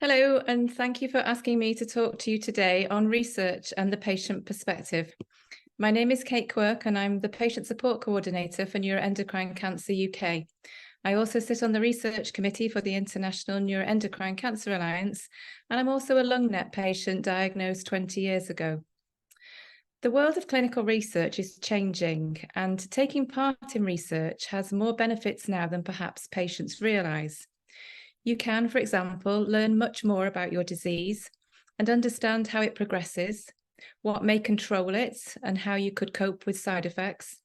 Hello, and thank you for asking me to talk to you today on research and the patient perspective. My name is Kate Quirk, and I'm the Patient Support Coordinator for Neuroendocrine Cancer UK. I also sit on the research committee for the International Neuroendocrine Cancer Alliance, and I'm also a LungNet patient diagnosed 20 years ago. The world of clinical research is changing, and taking part in research has more benefits now than perhaps patients realise. You can, for example, learn much more about your disease and understand how it progresses, what may control it, and how you could cope with side effects,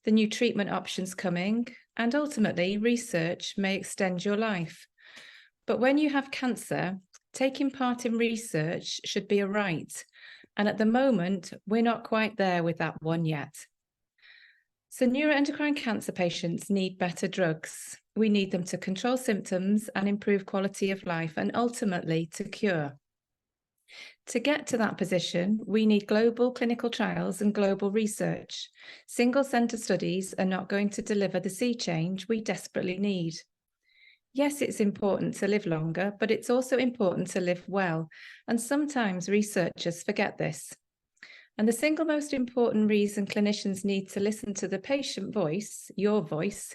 the new treatment options coming, and ultimately, research may extend your life. But when you have cancer, taking part in research should be a right. And at the moment, we're not quite there with that one yet. So neuroendocrine cancer patients need better drugs. We need them to control symptoms and improve quality of life and ultimately to cure. To get to that position, we need global clinical trials and global research. Single-centre studies are not going to deliver the sea change we desperately need. Yes, it's important to live longer, but it's also important to live well. And sometimes researchers forget this. And the single most important reason clinicians need to listen to the patient voice, your voice,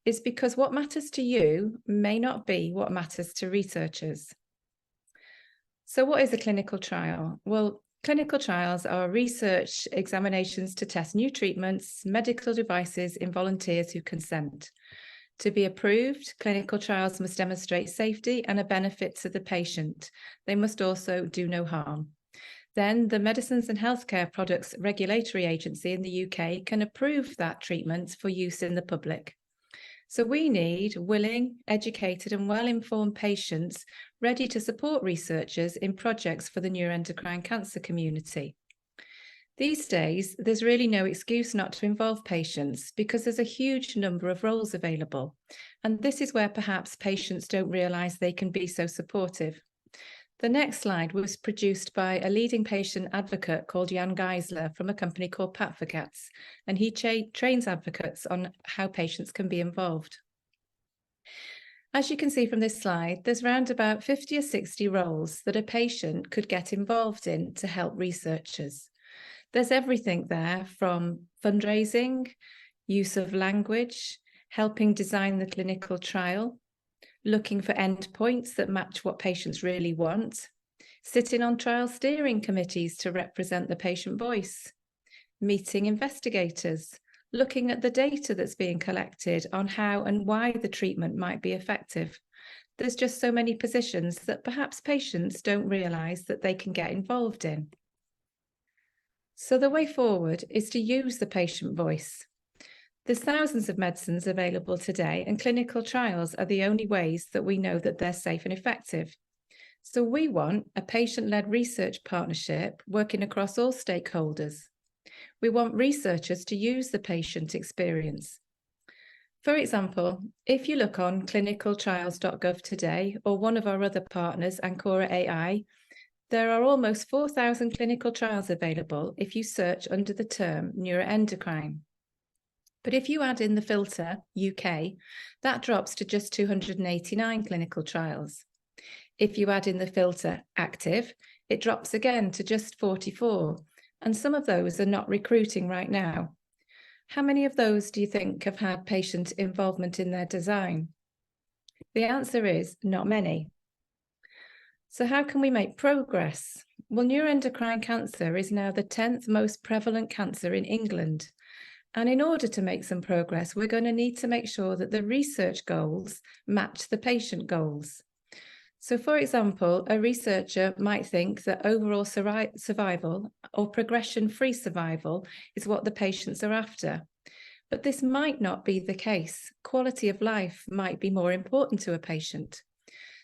is because what matters to you may not be what matters to researchers. So what is a clinical trial? Well, clinical trials are research examinations to test new treatments, medical devices in volunteers who consent. To be approved, clinical trials must demonstrate safety and a benefit to the patient. They must also do no harm. Then the Medicines and Healthcare Products Regulatory Agency in the UK can approve that treatment for use in the public. So we need willing, educated and well-informed patients ready to support researchers in projects for the neuroendocrine cancer community. These days, there's really no excuse not to involve patients because there's a huge number of roles available. And this is where perhaps patients don't realise they can be so supportive. The next slide was produced by a leading patient advocate called Jan Geisler from a company called Patfocats, and he trains advocates on how patients can be involved. As you can see from this slide, there's around about 50 or 60 roles that a patient could get involved in to help researchers. There's everything there from fundraising, use of language, helping design the clinical trial, looking for endpoints that match what patients really want, sitting on trial steering committees to represent the patient voice, meeting investigators, looking at the data that's being collected on how and why the treatment might be effective. There's just so many positions that perhaps patients don't realise that they can get involved in. So the way forward is to use the patient voice. There's thousands of medicines available today, and clinical trials are the only ways that we know that they're safe and effective. So we want a patient-led research partnership working across all stakeholders. We want researchers to use the patient experience. For example, if you look on clinicaltrials.gov today, or one of our other partners, Ancora AI, there are almost 4,000 clinical trials available if you search under the term neuroendocrine. But if you add in the filter UK, that drops to just 289 clinical trials. If you add in the filter active, it drops again to just 44, and some of those are not recruiting right now. How many of those do you think have had patient involvement in their design? The answer is not many. So how can we make progress? Well, neuroendocrine cancer is now the 10th most prevalent cancer in England. And in order to make some progress, we're going to need to make sure that the research goals match the patient goals. So, for example, a researcher might think that overall survival or progression-free survival is what the patients are after. But this might not be the case. Quality of life might be more important to a patient.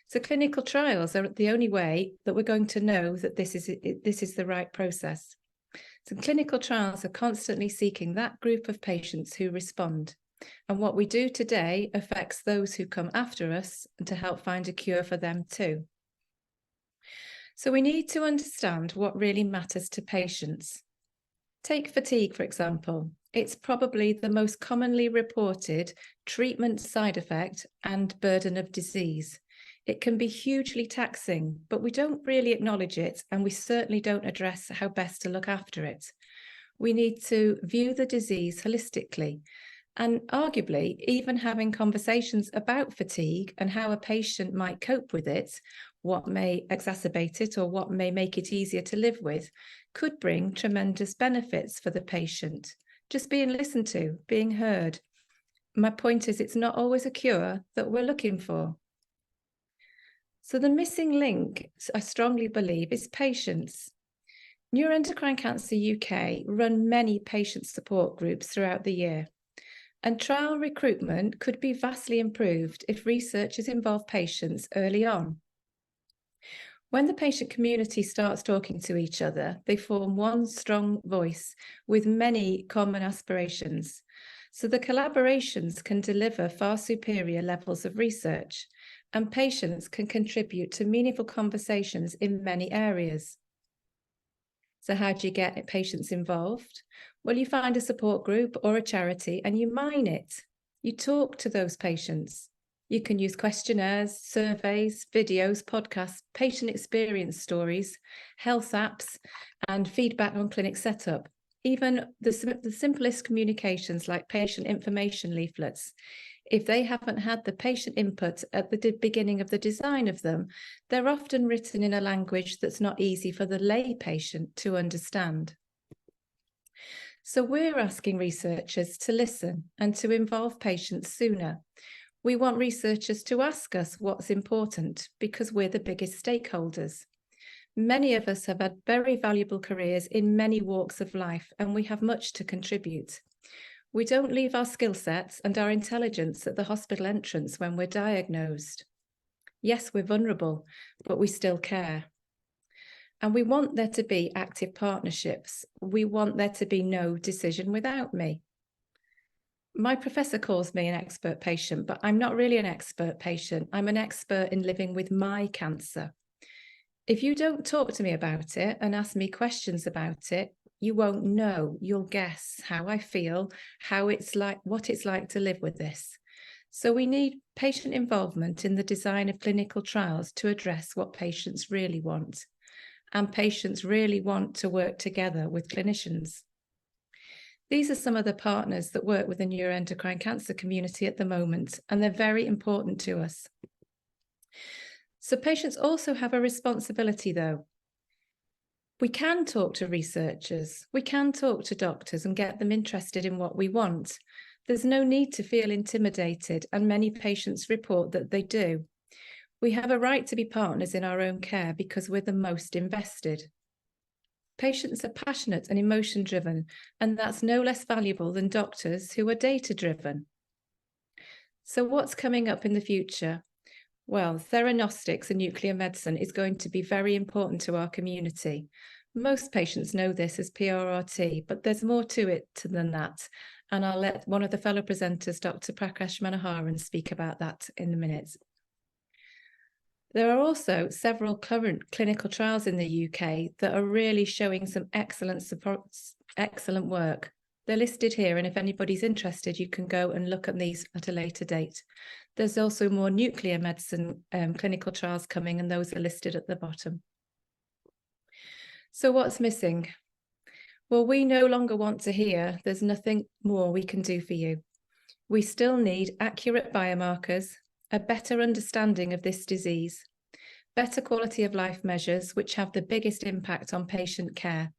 So clinical trials are the only way that we're going to know that this is the right process. So clinical trials are constantly seeking that group of patients who respond. And what we do today affects those who come after us and to help find a cure for them too. So we need to understand what really matters to patients. Take fatigue, for example. It's probably the most commonly reported treatment side effect and burden of disease. It can be hugely taxing, but we don't really acknowledge it, and we certainly don't address how best to look after it. We need to view the disease holistically, and arguably even having conversations about fatigue and how a patient might cope with it, what may exacerbate it or what may make it easier to live with, could bring tremendous benefits for the patient. Just being listened to, being heard. My point is, it's not always a cure that we're looking for. So the missing link, I strongly believe, is patients. Neuroendocrine Cancer UK run many patient support groups throughout the year, and trial recruitment could be vastly improved if researchers involve patients early on. When the patient community starts talking to each other, they form one strong voice with many common aspirations. So the collaborations can deliver far superior levels of research, and patients can contribute to meaningful conversations in many areas. So how do you get patients involved? Well, you find a support group or a charity and you mine it. You talk to those patients. You can use questionnaires, surveys, videos, podcasts, patient experience stories, health apps, and feedback on clinic setup. Even the simplest communications like patient information leaflets. If they haven't had the patient input at the beginning of the design of them, they're often written in a language that's not easy for the lay patient to understand. So we're asking researchers to listen and to involve patients sooner. We want researchers to ask us what's important because we're the biggest stakeholders. Many of us have had very valuable careers in many walks of life, and we have much to contribute. We don't leave our skill sets and our intelligence at the hospital entrance when we're diagnosed. Yes, we're vulnerable, but we still care. And we want there to be active partnerships. We want there to be no decision without me. My professor calls me an expert patient, but I'm not really an expert patient. I'm an expert in living with my cancer. If you don't talk to me about it and ask me questions about it, you won't know. You'll guess how I feel, what it's like to live with this. So we need patient involvement in the design of clinical trials to address what patients really want. And patients really want to work together with clinicians. These are some of the partners that work with the neuroendocrine cancer community at the moment, and they're very important to us. So patients also have a responsibility, though. We can talk to researchers, we can talk to doctors and get them interested in what we want. There's no need to feel intimidated, and many patients report that they do. We have a right to be partners in our own care because we're the most invested. Patients are passionate and emotion-driven, and that's no less valuable than doctors who are data-driven. So what's coming up in the future? Well, theranostics and nuclear medicine is going to be very important to our community. Most patients know this as PRRT, but there's more to it than that. And I'll let one of the fellow presenters, Dr. Prakash Manoharan, speak about that in a minute. There are also several current clinical trials in the UK that are really showing some excellent work. They're listed here, and if anybody's interested, you can go and look at these at a later date. There's also more nuclear medicine clinical trials coming, and those are listed at the bottom. So what's missing? Well, we no longer want to hear there's nothing more we can do for you. We still need accurate biomarkers, a better understanding of this disease, better quality of life measures which have the biggest impact on patient care,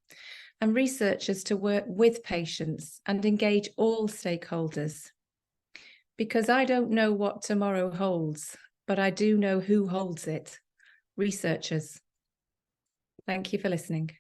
and researchers to work with patients and engage all stakeholders. Because I don't know what tomorrow holds, but I do know who holds it: researchers. Thank you for listening.